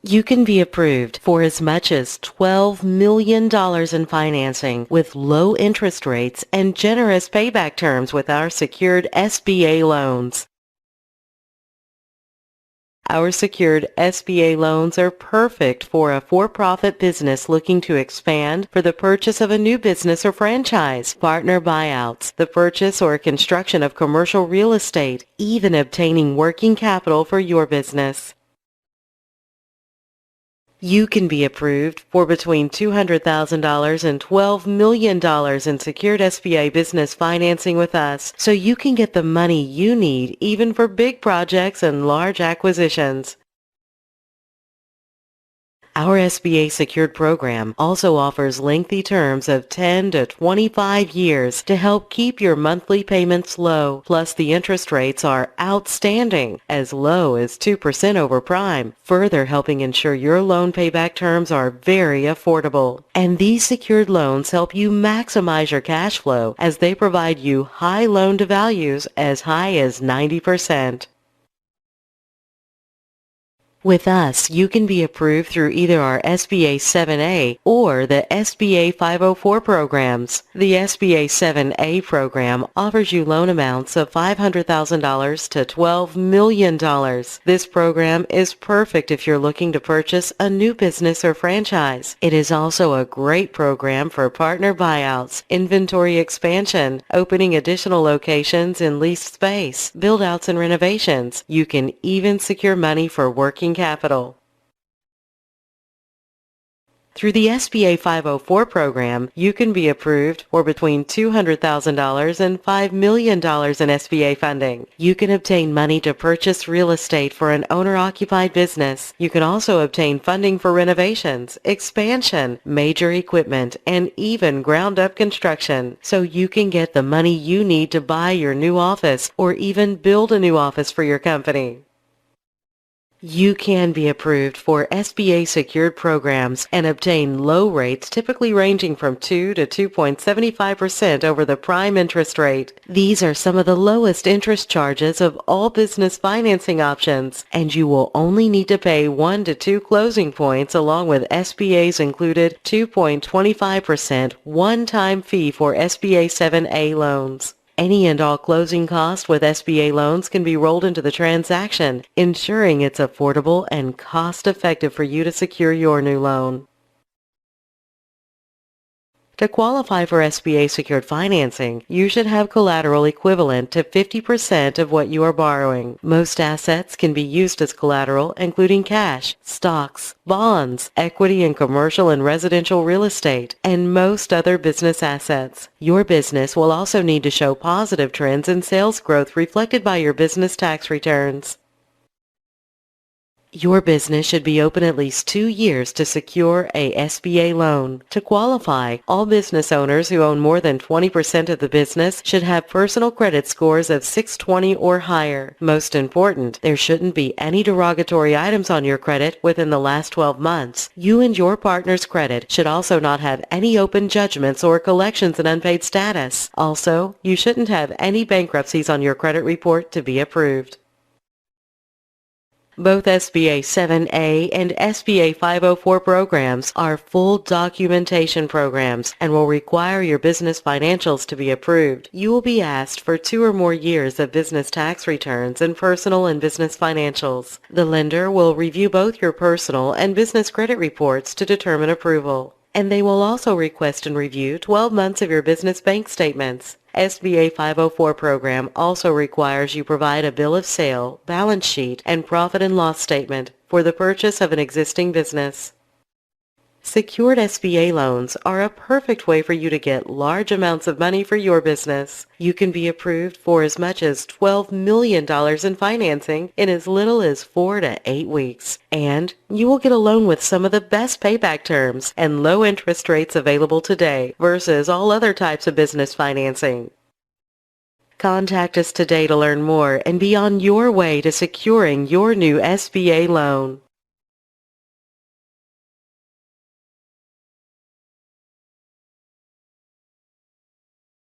You can be approved for as much as $12 million in financing with low interest rates and generous payback terms with our secured SBA loans. Our secured SBA loans are perfect for a for-profit business looking to expand, for the purchase of a new business or franchise, partner buyouts, the purchase or construction of commercial real estate, even obtaining working capital for your business. You can be approved for between $200,000 and $12 million in secured SBA business financing with us, so you can get the money you need even for big projects and large acquisitions. Our SBA secured program also offers lengthy terms of 10 to 25 years to help keep your monthly payments low. Plus, the interest rates are outstanding, as low as 2% over prime, further helping ensure your loan payback terms are very affordable. And these secured loans help you maximize your cash flow as they provide you high loan-to-values as high as 90%. With us, you can be approved through either our SBA 7A or the SBA 504 programs. The SBA 7A program offers you loan amounts of $500,000 to $12 million. This program is perfect if you're looking to purchase a new business or franchise. It is also a great program for partner buyouts, inventory expansion, opening additional locations in leased space, build-outs and renovations. You can even secure money for working capital. Through the SBA 504 program, you can be approved for between $200,000 and $5 million in SBA funding. You can obtain money to purchase real estate for an owner-occupied business. You can also obtain funding for renovations, expansion, major equipment, and even ground-up construction. So you can get the money you need to buy your new office or even build a new office for your company. You can be approved for SBA secured programs and obtain low rates typically ranging from 2 to 2.75% over the prime interest rate. These are some of the lowest interest charges of all business financing options, and you will only need to pay 1 to 2 closing points along with SBA's included 2.25% one-time fee for SBA 7A loans. Any and all closing costs with SBA loans can be rolled into the transaction, ensuring it's affordable and cost-effective for you to secure your new loan. To qualify for SBA secured financing, you should have collateral equivalent to 50% of what you are borrowing. Most assets can be used as collateral, including cash, stocks, bonds, equity in commercial and residential real estate, and most other business assets. Your business will also need to show positive trends in sales growth reflected by your business tax returns. Your business should be open at least 2 years to secure a SBA loan. To qualify, all business owners who own more than 20% of the business should have personal credit scores of 620 or higher. Most important, there shouldn't be any derogatory items on your credit within the last 12 months. You and your partner's credit should also not have any open judgments or collections in unpaid status. Also, you shouldn't have any bankruptcies on your credit report to be approved. Both SBA 7A and SBA 504 programs are full documentation programs and will require your business financials to be approved. You will be asked for 2 or more years of business tax returns and personal and business financials. The lender will review both your personal and business credit reports to determine approval. And they will also request and review 12 months of your business bank statements. SBA 504 program also requires you provide a bill of sale, balance sheet, and profit and loss statement for the purchase of an existing business. Secured SBA loans are a perfect way for you to get large amounts of money for your business. You can be approved for as much as $12 million in financing in as little as 4 to 8 weeks. And you will get a loan with some of the best payback terms and low interest rates available today versus all other types of business financing. Contact us today to learn more and be on your way to securing your new SBA loan.